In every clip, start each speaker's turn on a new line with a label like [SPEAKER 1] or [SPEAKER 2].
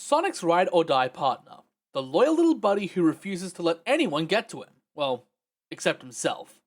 [SPEAKER 1] Sonic's ride or die partner, the loyal little buddy who refuses to let anyone get to him. Well, except himself.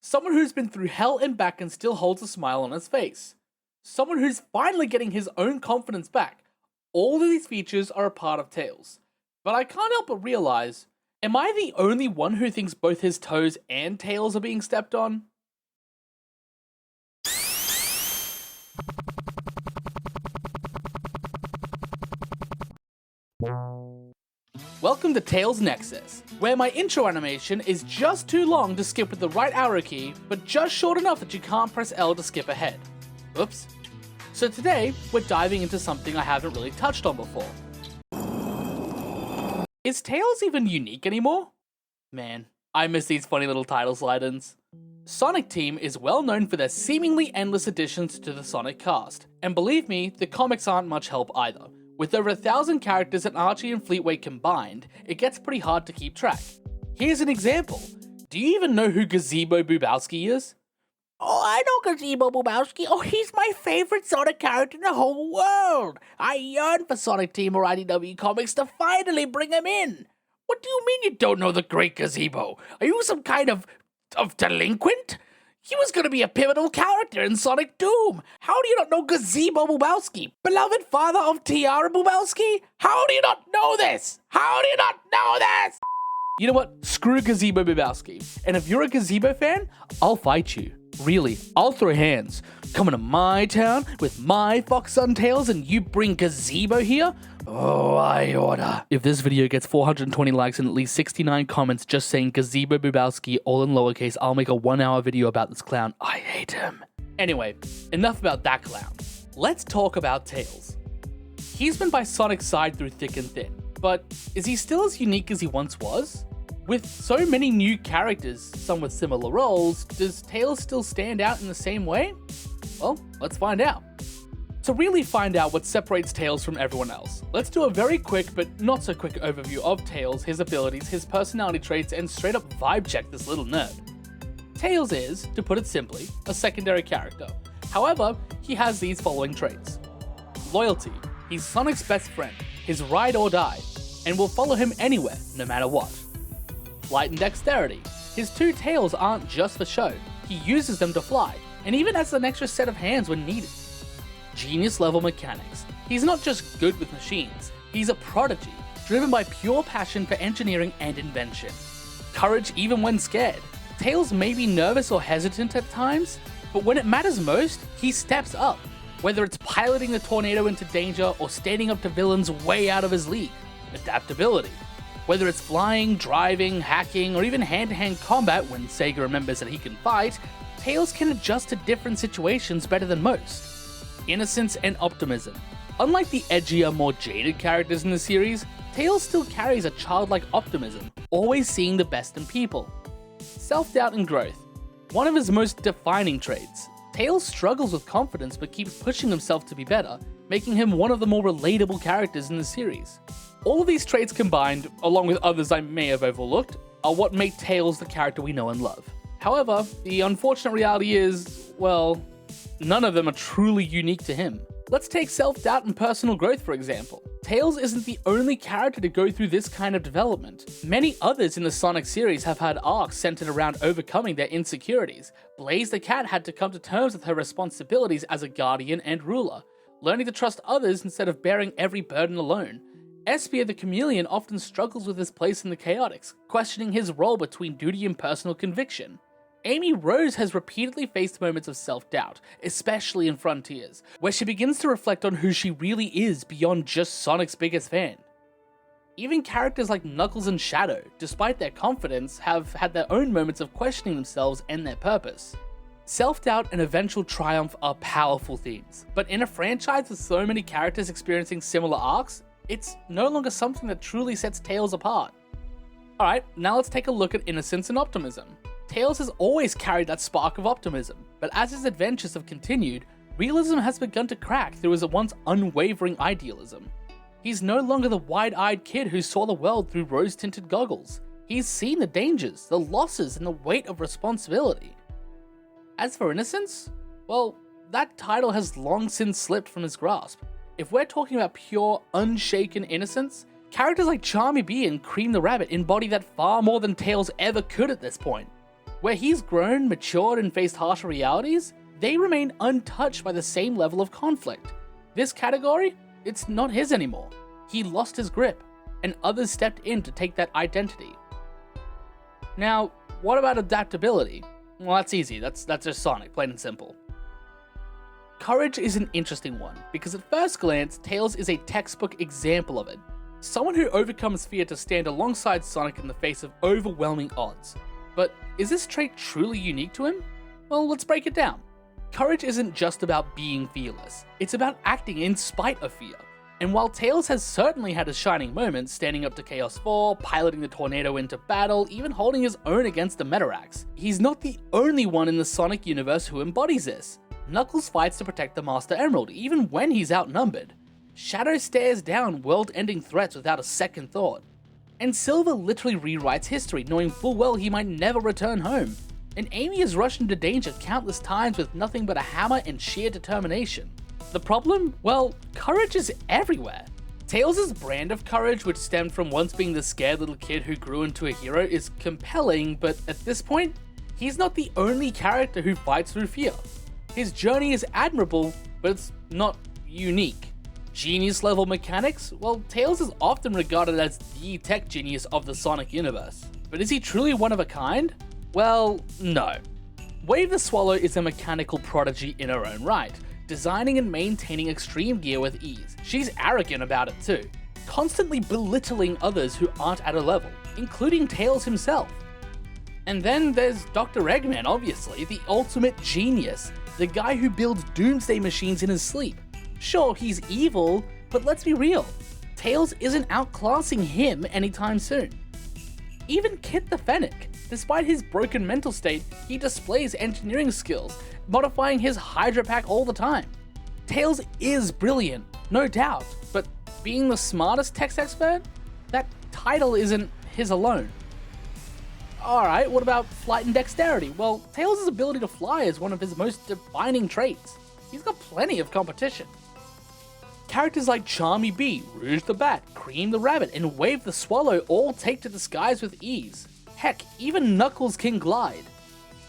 [SPEAKER 1] Someone who's been through hell and back and still holds a smile on his face. Someone who's finally getting his own confidence back. All of these features are a part of Tails. But I can't help but realize, am I the only one who thinks both his toes and tails are being stepped on? Welcome to Tails Nexus, where my intro animation is just too long to skip with the right arrow key, but just short enough that you can't press L to skip ahead. Oops. So today, we're diving into something I haven't really touched on before. Is Tails even unique anymore? Man, I miss these funny little title slide-ins. Sonic Team is well known for their seemingly endless additions to the Sonic cast, and believe me, the comics aren't much help either. With over 1,000 characters and Archie and Fleetway combined, it gets pretty hard to keep track. Here's an example. Do you even know who Gazebo Bubowski is?
[SPEAKER 2] Oh, I know Gazebo Bubowski. Oh, he's my favorite Sonic character in the whole world. I yearn for Sonic Team or IDW Comics to finally bring him in. What do you mean you don't know the great Gazebo? Are you some kind of delinquent? He was going to be a pivotal character in Sonic Doom. How do you not know Gazebo Bubowski? Beloved father of Tiara Bubowski? How do you not know this? How do you not know this?
[SPEAKER 1] You know what? Screw Gazebo Bubowski. And if you're a Gazebo fan, I'll fight you. Really, I'll throw hands. Coming to my town with my Fox Sun Tails and you bring Gazebo here? Oh, I order. If this video gets 420 likes and at least 69 comments just saying Gazebo Bubowski all in lowercase, I'll make a 1-hour video about this clown. I hate him. Anyway, enough about that clown. Let's talk about Tails. He's been by Sonic's side through thick and thin, but is he still as unique as he once was? With so many new characters, some with similar roles, does Tails still stand out in the same way? Well, let's find out. To really find out what separates Tails from everyone else, let's do a very quick but not so quick overview of Tails, his abilities, his personality traits, and straight up vibe check this little nerd. Tails is, to put it simply, a secondary character. However, he has these following traits. Loyalty. He's Sonic's best friend, his ride or die, and will follow him anywhere, no matter what. Flight and dexterity. His two tails aren't just for show, he uses them to fly, and even has an extra set of hands when needed. Genius level mechanics. He's not just good with machines, he's a prodigy, driven by pure passion for engineering and invention. Courage even when scared. Tails may be nervous or hesitant at times, but when it matters most, he steps up. Whether it's piloting the tornado into danger or standing up to villains way out of his league. Adaptability. Whether it's flying, driving, hacking, or even hand-to-hand combat when Sega remembers that he can fight, Tails can adjust to different situations better than most. Innocence and optimism. Unlike the edgier, more jaded characters in the series, Tails still carries a childlike optimism, always seeing the best in people. Self-doubt and growth. One of his most defining traits. Tails struggles with confidence but keeps pushing himself to be better, making him one of the more relatable characters in the series. All of these traits combined, along with others I may have overlooked, are what make Tails the character we know and love. However, the unfortunate reality is, well, none of them are truly unique to him. Let's take self-doubt and personal growth for example. Tails isn't the only character to go through this kind of development. Many others in the Sonic series have had arcs centered around overcoming their insecurities. Blaze the Cat had to come to terms with her responsibilities as a guardian and ruler, learning to trust others instead of bearing every burden alone. Espia the Chameleon often struggles with his place in the Chaotix, questioning his role between duty and personal conviction. Amy Rose has repeatedly faced moments of self-doubt, especially in Frontiers, where she begins to reflect on who she really is beyond just Sonic's biggest fan. Even characters like Knuckles and Shadow, despite their confidence, have had their own moments of questioning themselves and their purpose. Self-doubt and eventual triumph are powerful themes, but in a franchise with so many characters experiencing similar arcs, it's no longer something that truly sets Tails apart. Alright, now let's take a look at innocence and optimism. Tails has always carried that spark of optimism, but as his adventures have continued, realism has begun to crack through his once unwavering idealism. He's no longer the wide-eyed kid who saw the world through rose-tinted goggles. He's seen the dangers, the losses, and the weight of responsibility. As for innocence, well, that title has long since slipped from his grasp. If we're talking about pure, unshaken innocence, characters like Charmy Bee and Cream the Rabbit embody that far more than Tails ever could at this point. Where he's grown, matured, and faced harsher realities, they remain untouched by the same level of conflict. This category, it's not his anymore. He lost his grip, and others stepped in to take that identity. Now, what about adaptability? Well, that's easy. That's just Sonic, plain and simple. Courage is an interesting one, because at first glance, Tails is a textbook example of it. Someone who overcomes fear to stand alongside Sonic in the face of overwhelming odds. But is this trait truly unique to him? Well, let's break it down. Courage isn't just about being fearless, it's about acting in spite of fear. And while Tails has certainly had his shining moments, standing up to Chaos 4, piloting the tornado into battle, even holding his own against the Metarax, he's not the only one in the Sonic universe who embodies this. Knuckles fights to protect the Master Emerald, even when he's outnumbered. Shadow stares down world-ending threats without a second thought. And Silver literally rewrites history, knowing full well he might never return home. And Amy is rushed into danger countless times with nothing but a hammer and sheer determination. The problem? Well, courage is everywhere. Tails' brand of courage, which stemmed from once being the scared little kid who grew into a hero, is compelling, but at this point, he's not the only character who fights through fear. His journey is admirable, but it's not unique. Genius level mechanics? Well, Tails is often regarded as the tech genius of the Sonic universe. But is he truly one of a kind? Well, no. Wave the Swallow is a mechanical prodigy in her own right, designing and maintaining extreme gear with ease. She's arrogant about it too, constantly belittling others who aren't at her level, including Tails himself. And then there's Dr. Eggman, obviously, the ultimate genius, the guy who builds doomsday machines in his sleep. Sure, he's evil, but let's be real, Tails isn't outclassing him anytime soon. Even Kit the Fennec, despite his broken mental state, he displays engineering skills, modifying his Hydra Pack all the time. Tails is brilliant, no doubt, but being the smartest tech expert? That title isn't his alone. Alright, what about flight and dexterity? Well, Tails' ability to fly is one of his most defining traits. He's got plenty of competition. Characters like Charmy Bee, Rouge the Bat, Cream the Rabbit, and Wave the Swallow all take to the skies with ease. Heck, even Knuckles can glide.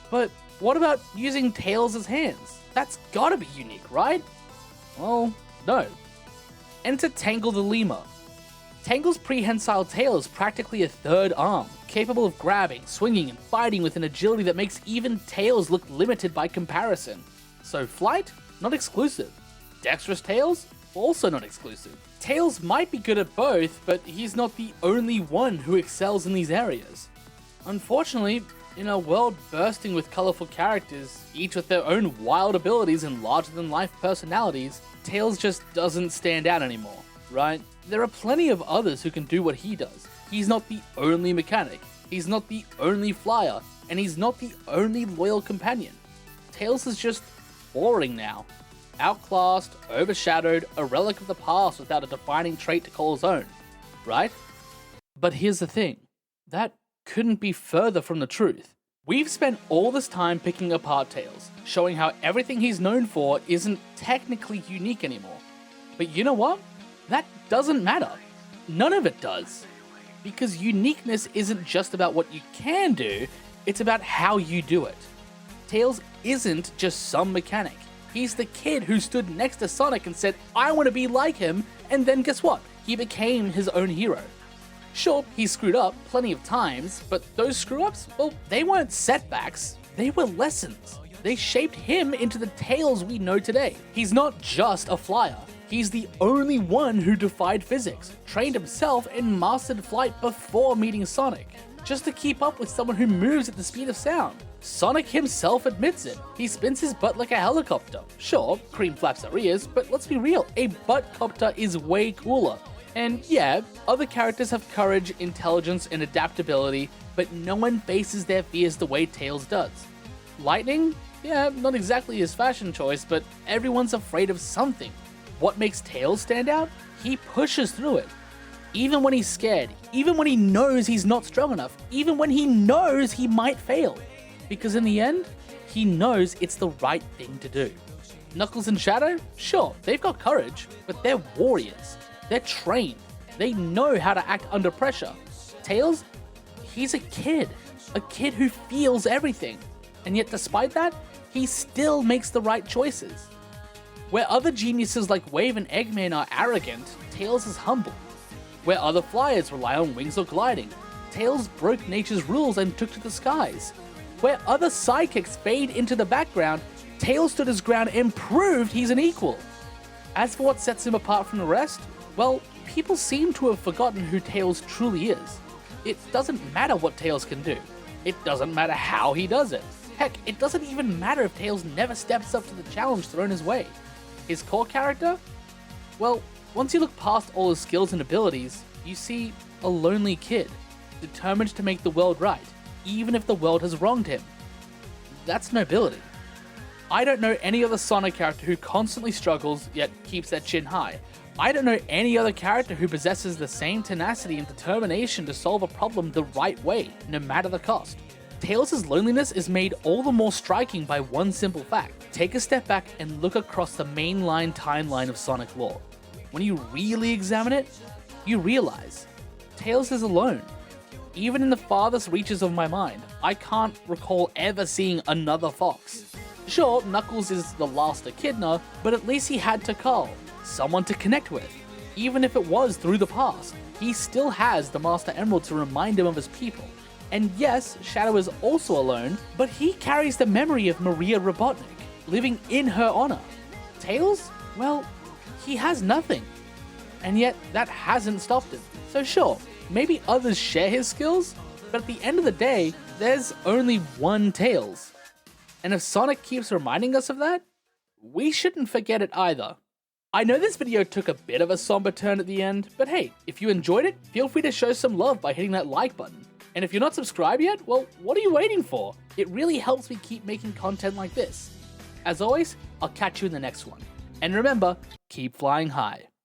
[SPEAKER 1] But what about using Tails' hands? That's gotta be unique, right? Well, no. Enter Tangle the Lemur. Tangle's prehensile tail is practically a third arm, capable of grabbing, swinging, and fighting with an agility that makes even Tails look limited by comparison. So flight? Not exclusive. Dexterous Tails? Also not exclusive. Tails might be good at both, but he's not the only one who excels in these areas. Unfortunately, in a world bursting with colorful characters, each with their own wild abilities and larger-than-life personalities, Tails just doesn't stand out anymore, right? There are plenty of others who can do what he does. He's not the only mechanic, he's not the only flyer, and he's not the only loyal companion. Tails is just boring now. Outclassed, overshadowed, a relic of the past without a defining trait to call his own, right? But here's the thing, that couldn't be further from the truth. We've spent all this time picking apart Tails, showing how everything he's known for isn't technically unique anymore. But you know what? That doesn't matter. None of it does. Because uniqueness isn't just about what you can do, it's about how you do it. Tails isn't just some mechanic. He's the kid who stood next to Sonic and said, I want to be like him, and then guess what? He became his own hero. Sure, he screwed up plenty of times, but those screw-ups, well, they weren't setbacks, they were lessons. They shaped him into the Tails we know today. He's not just a flyer. He's the only one who defied physics, trained himself, and mastered flight before meeting Sonic, just to keep up with someone who moves at the speed of sound. Sonic himself admits it. He spins his butt like a helicopter. Sure, Cream flaps her ears, but let's be real, a buttcopter is way cooler. And yeah, other characters have courage, intelligence, and adaptability, but no one faces their fears the way Tails does. Lightning? Yeah, not exactly his fashion choice, but everyone's afraid of something. What makes Tails stand out? He pushes through it. Even when he's scared, even when he knows he's not strong enough, even when he knows he might fail. Because in the end, he knows it's the right thing to do. Knuckles and Shadow? Sure, they've got courage, but they're warriors. They're trained. They know how to act under pressure. Tails? He's a kid who feels everything. And yet despite that, he still makes the right choices. Where other geniuses like Wave and Eggman are arrogant, Tails is humble. Where other flyers rely on wings or gliding, Tails broke nature's rules and took to the skies. Where other sidekicks fade into the background, Tails stood his ground and proved he's an equal. As for what sets him apart from the rest, well, people seem to have forgotten who Tails truly is. It doesn't matter what Tails can do. It doesn't matter how he does it. Heck, it doesn't even matter if Tails never steps up to the challenge thrown his way. His core character? Well, once you look past all his skills and abilities, you see a lonely kid, determined to make the world right, even if the world has wronged him. That's nobility. I don't know any other Sonic character who constantly struggles, yet keeps their chin high. I don't know any other character who possesses the same tenacity and determination to solve a problem the right way, no matter the cost. Tails' loneliness is made all the more striking by one simple fact. Take a step back and look across the mainline timeline of Sonic lore. When you really examine it, you realize Tails is alone. Even in the farthest reaches of my mind, I can't recall ever seeing another Fox. Sure, Knuckles is the last Echidna, but at least he had Tikal, someone to connect with. Even if it was through the past, he still has the Master Emerald to remind him of his people. And yes, Shadow is also alone, but he carries the memory of Maria Robotnik, living in her honor. Tails? Well, he has nothing. And yet, that hasn't stopped him. So sure, maybe others share his skills, but at the end of the day, there's only one Tails. And if Sonic keeps reminding us of that, we shouldn't forget it either. I know this video took a bit of a somber turn at the end, but hey, if you enjoyed it, feel free to show some love by hitting that like button. And if you're not subscribed yet, well, what are you waiting for? It really helps me keep making content like this. As always, I'll catch you in the next one. And remember, keep flying high.